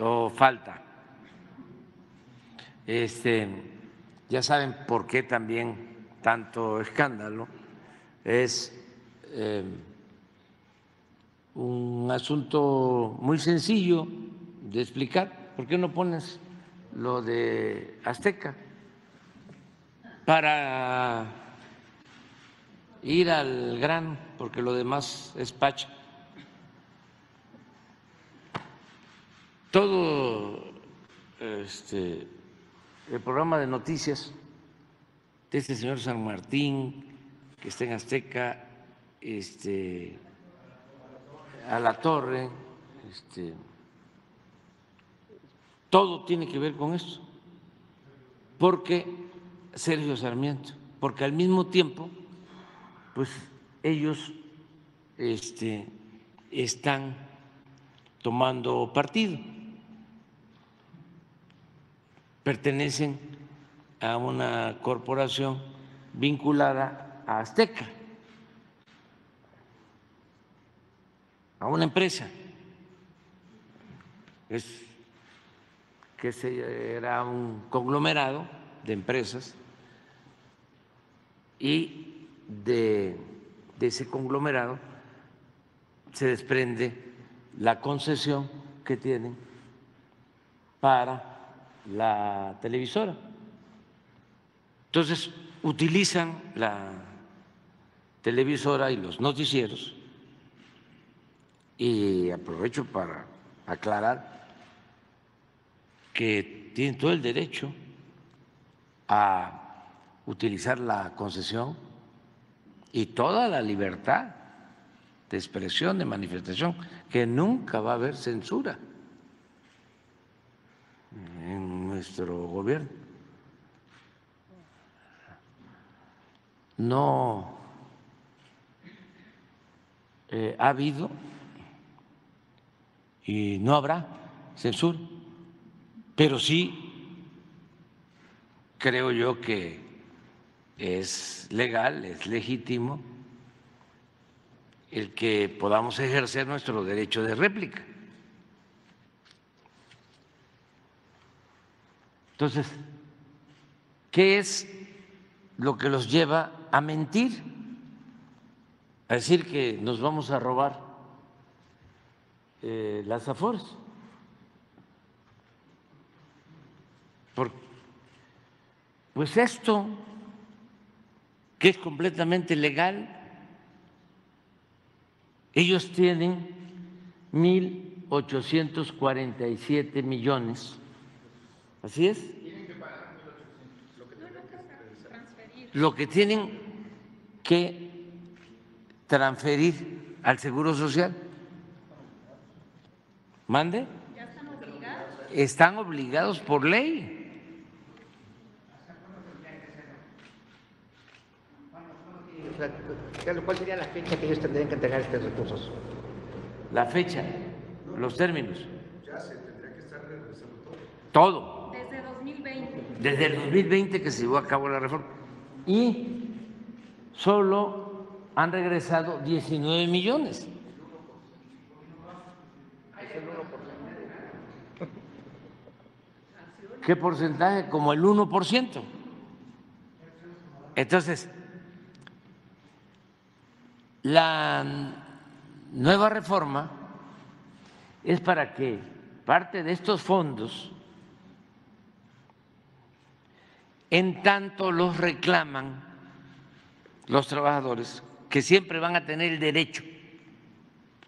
o falta. Ya saben por qué también tanto escándalo. Es un asunto muy sencillo de explicar. ¿Por qué no pones lo de Azteca? Para ir al grano, porque lo demás es pacha. Todo el programa de noticias de este señor San Martín, que está en Azteca, a la Torre, todo tiene que ver con esto, porque Sergio Sarmiento, porque al mismo tiempo, pues ellos están tomando partido, pertenecen a una corporación vinculada a Azteca, a una empresa, que era un conglomerado de empresas, y de ese conglomerado se desprende la concesión que tienen para la televisora. Entonces, utilizan la televisora y los noticieros, y aprovecho para aclarar que tienen todo el derecho a utilizar la concesión y toda la libertad de expresión, de manifestación, que nunca va a haber censura en nuestro gobierno. No ha habido y no habrá censura, pero sí creo yo que es legal, es legítimo el que podamos ejercer nuestro derecho de réplica. Entonces, ¿qué es lo que los lleva a mentir? A decir que nos vamos a robar las Afores. Pues esto, que es completamente legal, ellos tienen 1.847 millones. ¿Así es? Lo que tienen que transferir al Seguro Social. ¿Mande? ¿Ya están obligados? Están obligados por ley. ¿Cuál sería la fecha que ellos tendrían que entregar estos recursos? La fecha, los términos. Ya se tendría que estar regresando Todo. Desde 2020. Desde el 2020 que se llevó a cabo la reforma. Y solo han regresado 19 millones. ¿Qué porcentaje? Como el 1%. Entonces, la nueva reforma es para que parte de estos fondos, en tanto los reclaman los trabajadores, que siempre van a tener el derecho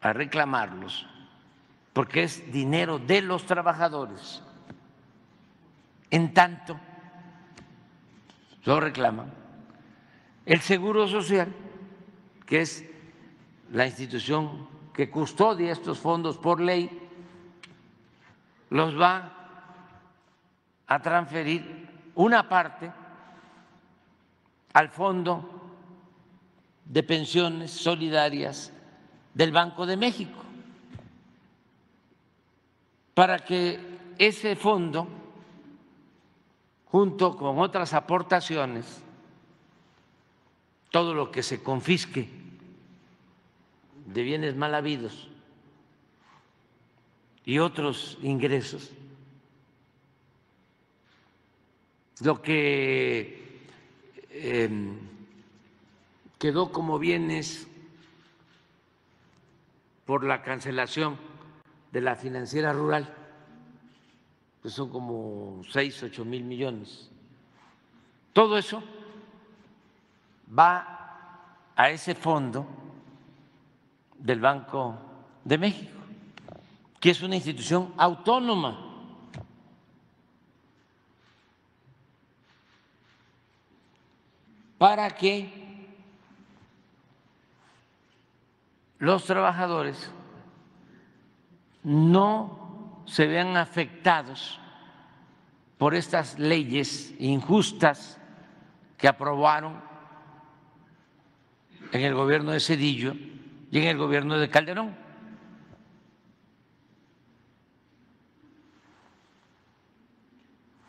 a reclamarlos, porque es dinero de los trabajadores, en tanto lo reclaman, el Seguro Social, que es la institución que custodia estos fondos por ley, los va a transferir una parte al Fondo de Pensiones Solidarias del Banco de México, para que ese fondo, junto con otras aportaciones, todo lo que se confisque de bienes mal habidos y otros ingresos, lo que quedó como bienes por la cancelación de la financiera rural, pues son como 6, 8 mil millones. Todo eso va a ese fondo del Banco de México, que es una institución autónoma. Para que los trabajadores no se vean afectados por estas leyes injustas que aprobaron en el gobierno de Zedillo y en el gobierno de Calderón.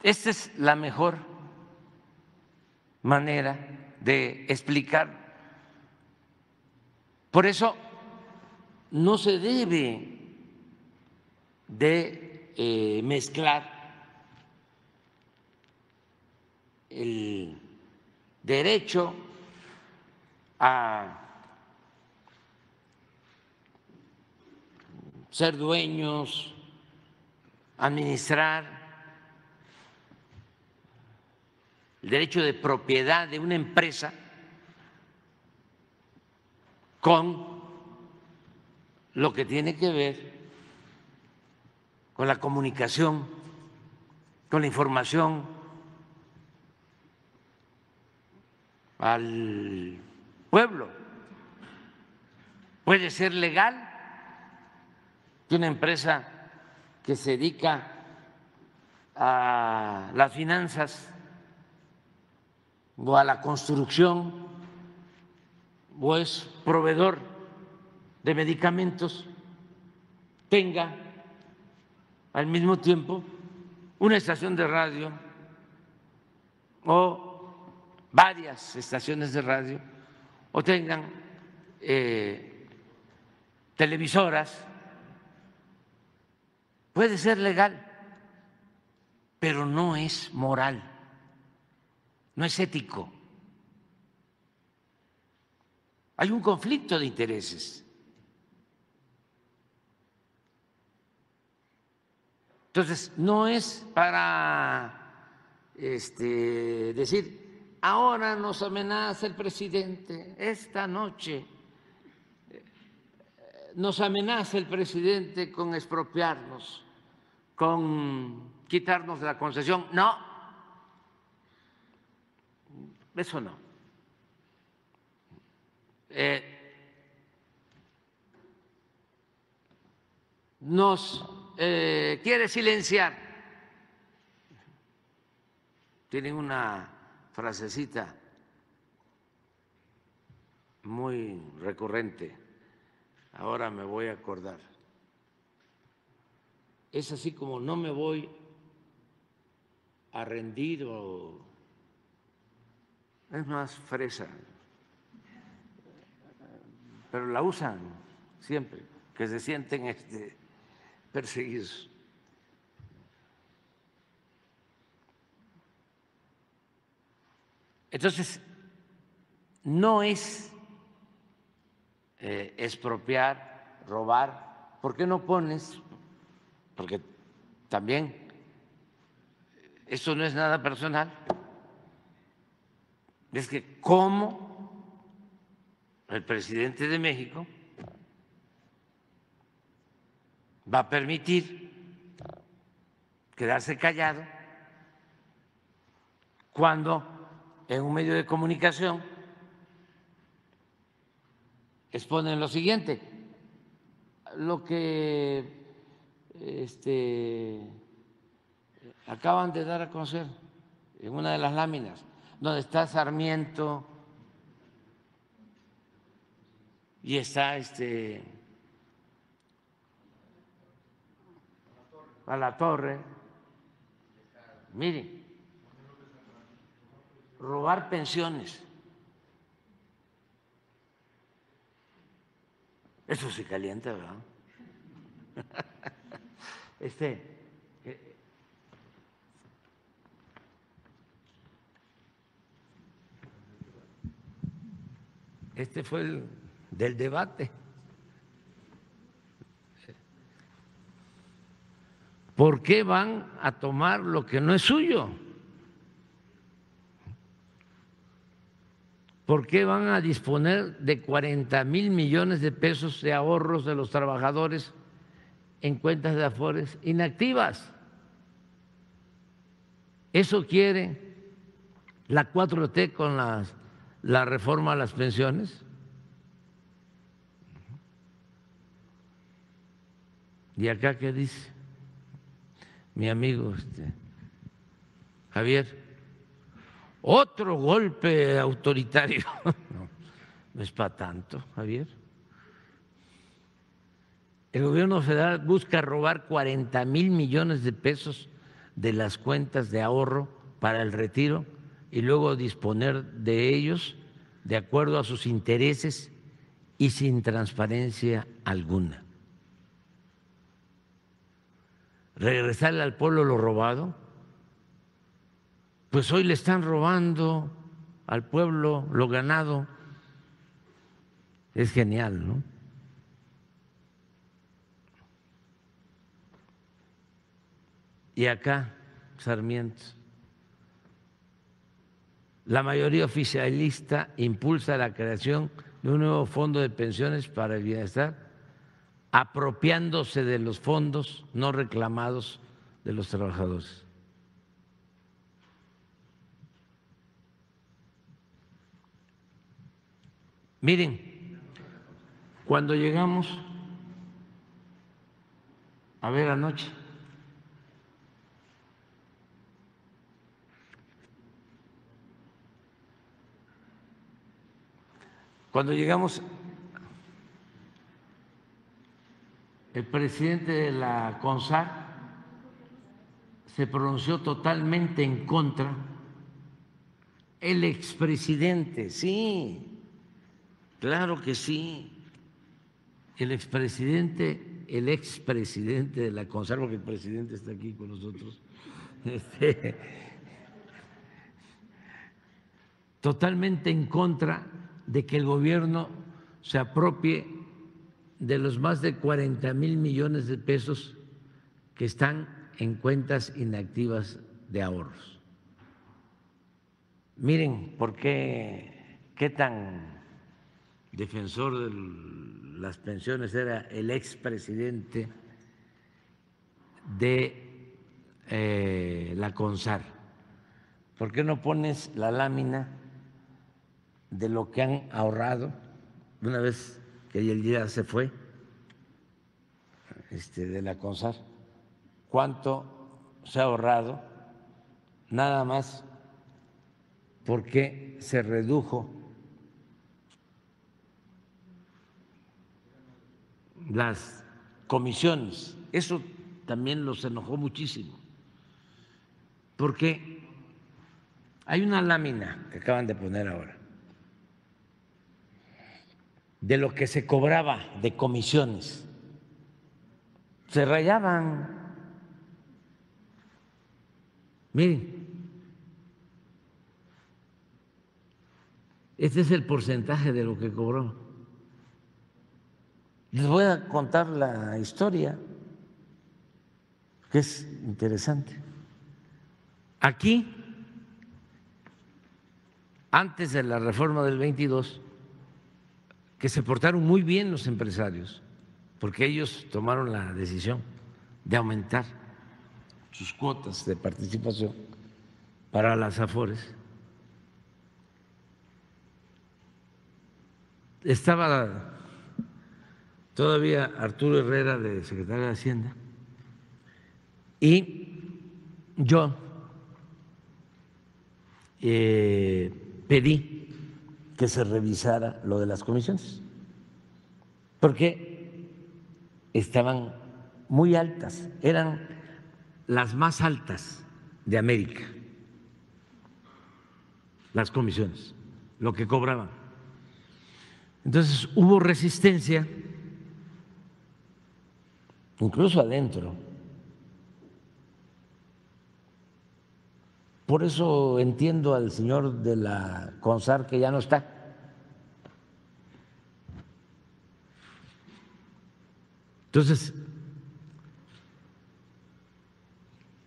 Esta es la mejor manera de explicar. Por eso no se debe de mezclar el derecho a ser dueños, administrar, el derecho de propiedad de una empresa con lo que tiene que ver con la comunicación, con la información al pueblo. Puede ser legal que una empresa que se dedica a las finanzas o a la construcción o es proveedor de medicamentos tenga al mismo tiempo una estación de radio o varias estaciones de radio o tengan televisoras. Puede ser legal, pero no es moral, no es ético. Hay un conflicto de intereses. Entonces, no es para decir, ahora nos amenaza el presidente, esta noche nos amenaza el presidente con expropiarnos, con quitarnos la concesión. No, eso no. Nos quiere silenciar. Tienen una frasecita muy recurrente, ahora me voy a acordar. Es así como no me voy a rendir, o es más fresa, pero la usan siempre, que se sienten perseguidos. Entonces, no es expropiar, robar. ¿Por qué no pones? Porque también eso no es nada personal. Es que cómo el presidente de México va a permitir quedarse callado cuando en un medio de comunicación exponen lo siguiente, lo que acaban de dar a conocer en una de las láminas, donde está Sarmiento y está Alatorre. Miren, robar pensiones. Eso se calienta, ¿verdad? Este fue el del debate. ¿Por qué van a tomar lo que no es suyo? ¿Por qué van a disponer de 40,000 millones de pesos de ahorros de los trabajadores en cuentas de Afores inactivas? ¿Eso quiere la 4T con la reforma a las pensiones? ¿Y acá qué dice mi amigo Javier? Otro golpe autoritario. No es para tanto, Javier. El gobierno federal busca robar 40,000 millones de pesos de las cuentas de ahorro para el retiro y luego disponer de ellos de acuerdo a sus intereses y sin transparencia alguna. Regresarle al pueblo lo robado, pues hoy le están robando al pueblo lo ganado. Es genial, ¿no? Y acá, Sarmiento, la mayoría oficialista impulsa la creación de un nuevo fondo de pensiones para el bienestar, apropiándose de los fondos no reclamados de los trabajadores. Miren, cuando llegamos a ver anoche, el presidente de la CONSAR se pronunció totalmente en contra, el expresidente, sí, claro que sí, el expresidente de la CONSAR, porque el presidente está aquí con nosotros, totalmente en contra de que el gobierno se apropie de los más de 40,000 millones de pesos que están en cuentas inactivas de ahorros. Miren por qué tan defensor de las pensiones era el expresidente de la CONSAR. ¿Por qué no pones la lámina de lo que han ahorrado una vez que él ya se fue de la CONSAR? ¿Cuánto se ha ahorrado? Nada más porque se redujo las comisiones. Eso también los enojó muchísimo, porque hay una lámina que acaban de poner ahora de lo que se cobraba de comisiones. Se rayaban. Miren, este es el porcentaje de lo que cobró. Les voy a contar la historia, que es interesante. Aquí, antes de la reforma del 22, que se portaron muy bien los empresarios, porque ellos tomaron la decisión de aumentar sus cuotas de participación para las Afores. Estaba todavía Arturo Herrera de secretario de Hacienda y yo pedí que se revisara lo de las comisiones, porque estaban muy altas, eran las más altas de América, las comisiones, lo que cobraban. Entonces hubo resistencia, incluso adentro por eso entiendo al señor de la CONSAR que ya no está. Entonces,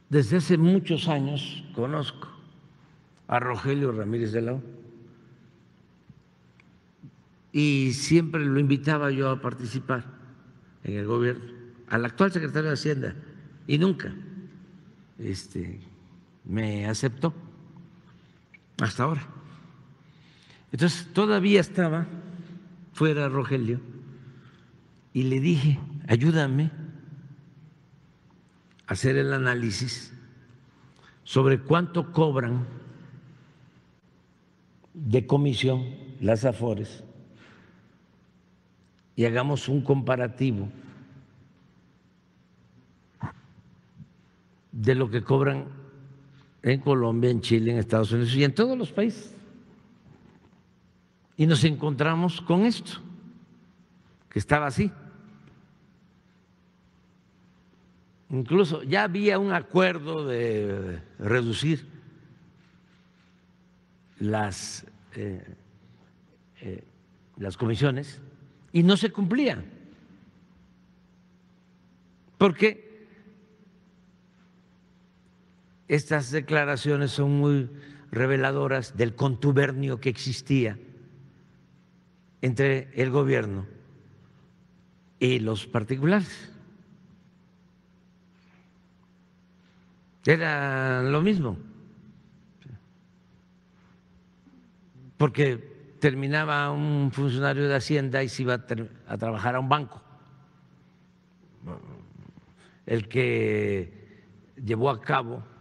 desde hace muchos años conozco a Rogelio Ramírez de la O y siempre lo invitaba yo a participar en el gobierno, al actual secretario de Hacienda, y nunca me aceptó hasta ahora. Entonces todavía estaba fuera Rogelio y le dije, ayúdame a hacer el análisis sobre cuánto cobran de comisión las Afores y hagamos un comparativo de lo que cobran en Colombia, en Chile, en Estados Unidos y en todos los países. Y nos encontramos con esto, que estaba así. Incluso ya había un acuerdo de reducir las comisiones y no se cumplían, porque estas declaraciones son muy reveladoras del contubernio que existía entre el gobierno y los particulares. Era lo mismo, porque terminaba un funcionario de Hacienda y se iba a trabajar a un banco. El que llevó a cabo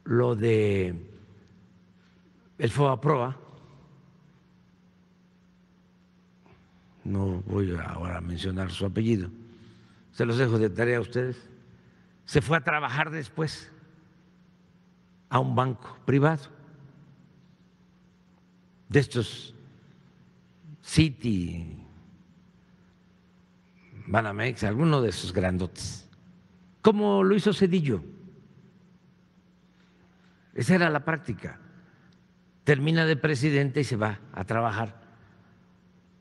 lo de el FOBAPROA, no voy ahora a mencionar su apellido, se los dejo de tarea a ustedes, se fue a trabajar después a un banco privado, de estos Citi, Banamex, alguno de esos grandotes, como lo hizo Zedillo. Esa era la práctica. Termina de presidente y se va a trabajar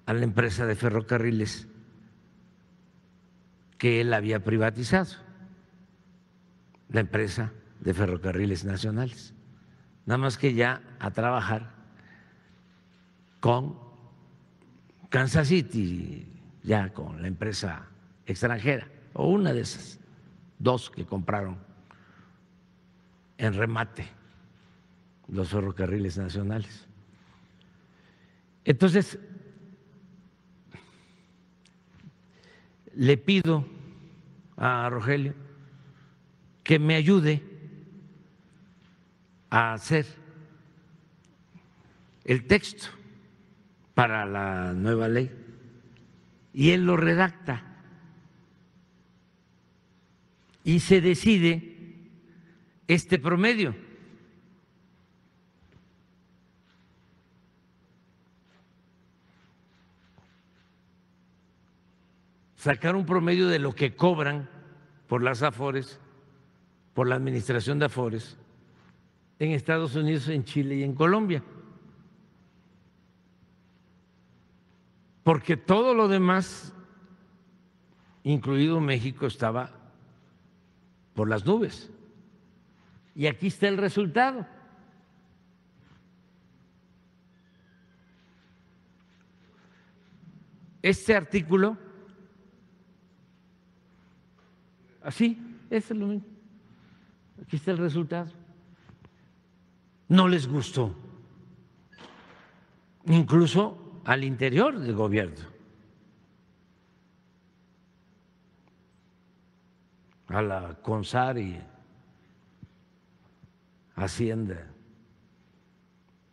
a la empresa de ferrocarriles que él había privatizado, la empresa de ferrocarriles nacionales, nada más que ya a trabajar con Kansas City, ya con la empresa extranjera, o una de esas dos que compraron en remate los ferrocarriles nacionales. Entonces, le pido a Rogelio que me ayude a hacer el texto para la nueva ley y él lo redacta y se decide este promedio. Sacar un promedio de lo que cobran por las Afores, por la administración de Afores en Estados Unidos, en Chile y en Colombia. Porque todo lo demás, incluido México, estaba por las nubes. Y aquí está el resultado. Este artículo, así, es lo mismo. Aquí está el resultado. No les gustó, incluso al interior del gobierno, a la CONSAR y Hacienda.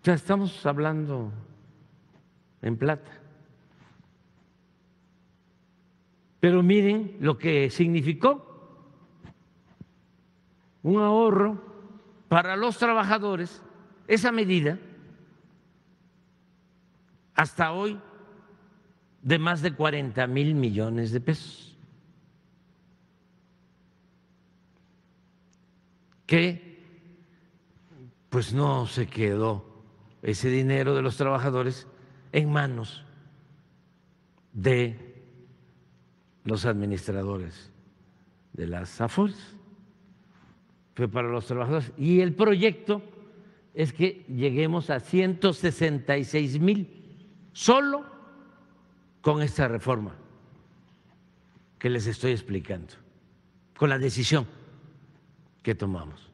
Ya estamos hablando en plata. Pero miren lo que significó: un ahorro para los trabajadores, esa medida, hasta hoy, de más de 40,000 millones de pesos, que pues no se quedó ese dinero de los trabajadores en manos de los administradores de las AFORES, fue para los trabajadores. Y el proyecto es que lleguemos a 166,000 solo con esta reforma que les estoy explicando, con la decisión que tomamos.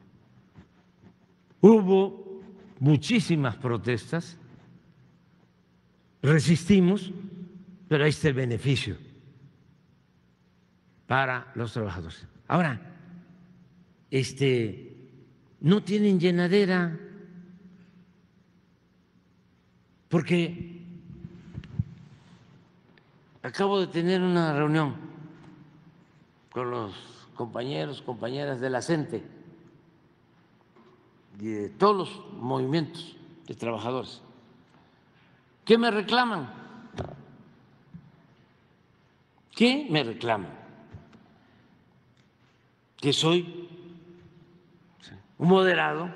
Hubo muchísimas protestas, resistimos, pero ahí está el beneficio para los trabajadores. Ahora, no tienen llenadera porque acabo de tener una reunión con los compañeros, compañeras de la CENTE y de todos los movimientos de trabajadores. ¿Qué me reclaman? ¿Qué me reclaman? Que soy un moderado,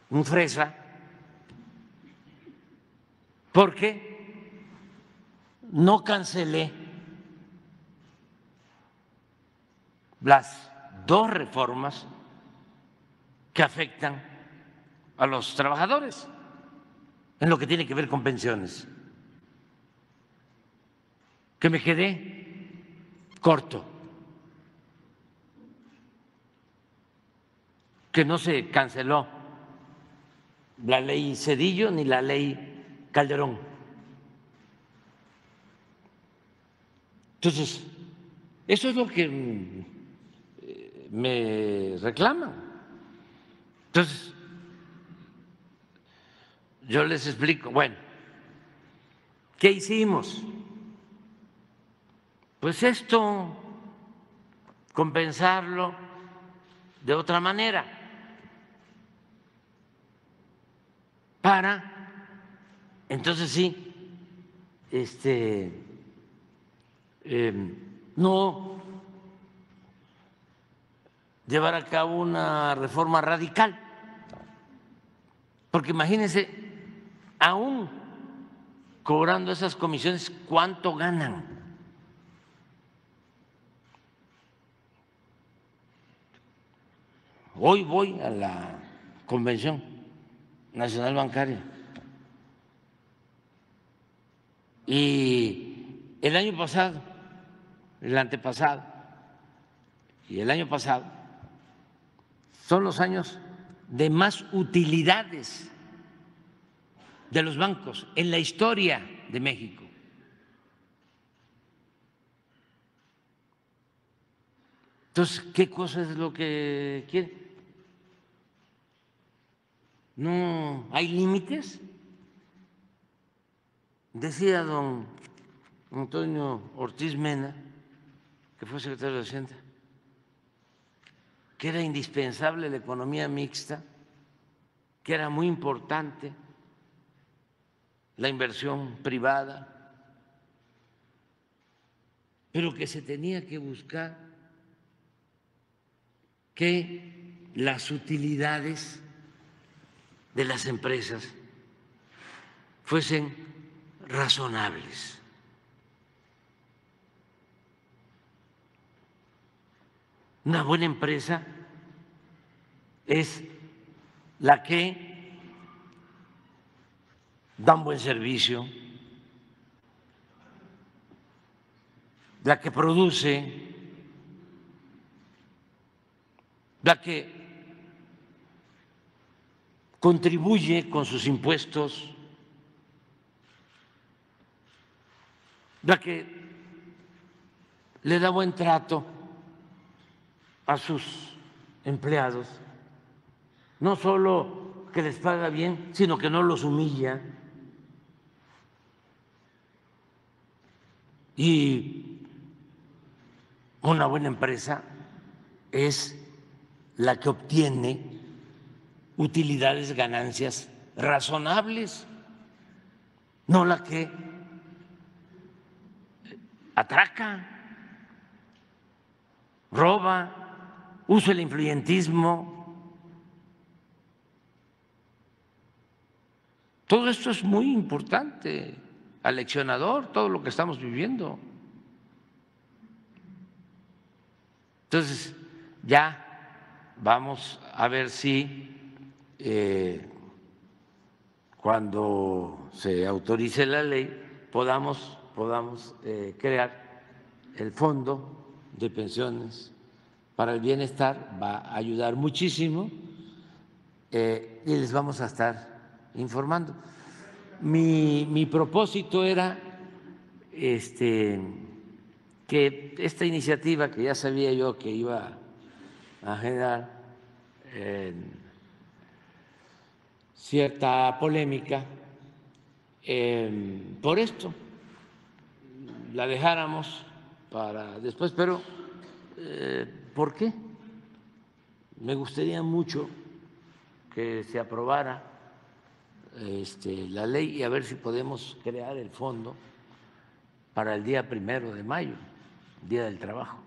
un fresa, porque no cancelé las dos reformas que afectan a los trabajadores en lo que tiene que ver con pensiones, que me quedé corto, que no se canceló la ley Zedillo ni la ley Calderón. Entonces, eso es lo que me reclaman. Entonces, yo les explico, bueno, ¿qué hicimos? Pues esto, compensarlo de otra manera, para, entonces sí, no llevar a cabo una reforma radical, porque imagínense, aún cobrando esas comisiones, ¿cuánto ganan? Hoy voy a la Convención Nacional Bancaria y el año pasado, el antepasado y el año pasado son los años de más utilidades de los bancos en la historia de México. Entonces, ¿qué cosa es lo que quiere? ¿No hay límites? Decía don Antonio Ortiz Mena, que fue secretario de Hacienda, que era indispensable la economía mixta, que era muy importante la inversión privada, pero que se tenía que buscar que las utilidades de las empresas fuesen razonables. Una buena empresa es la que da un buen servicio, la que produce, la que contribuye con sus impuestos, la que le da buen trato a sus empleados, no solo que les paga bien, sino que no los humilla. Y una buena empresa es la que obtiene utilidades, ganancias razonables, no la que atraca, roba, uso el influyentismo. Todo esto es muy importante, aleccionador, todo lo que estamos viviendo. Entonces, ya vamos a ver si cuando se autorice la ley podamos crear el fondo de pensiones para el bienestar. Va a ayudar muchísimo y les vamos a estar informando. Mi propósito era que esta iniciativa, que ya sabía yo que iba a generar cierta polémica, por esto la dejáramos para después, pero ¿por qué? Me gustaría mucho que se aprobara la ley y a ver si podemos crear el fondo para el día 1 de mayo, Día del Trabajo.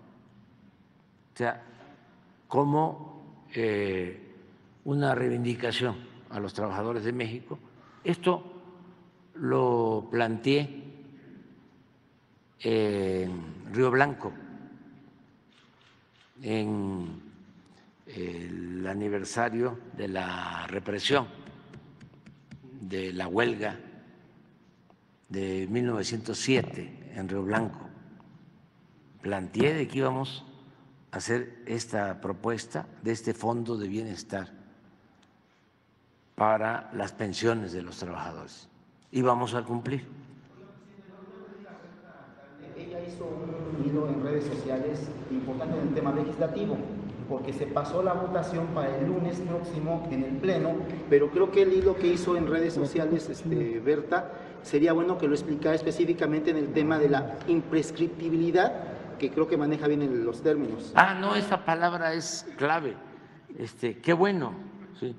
O sea, como una reivindicación a los trabajadores de México. Esto lo planteé en Río Blanco, en el aniversario de la represión de la huelga de 1907 en Río Blanco. Planteé de que íbamos a hacer esta propuesta de este fondo de bienestar para las pensiones de los trabajadores y vamos a cumplir. Ella hizo un hilo en redes sociales importante en el tema legislativo, porque se pasó la votación para el lunes próximo en el Pleno, pero creo que el hilo que hizo en redes sociales Berta, sería bueno que lo explicara específicamente en el tema de la imprescriptibilidad, que creo que maneja bien los términos. No, esa palabra es clave. Qué bueno, sí.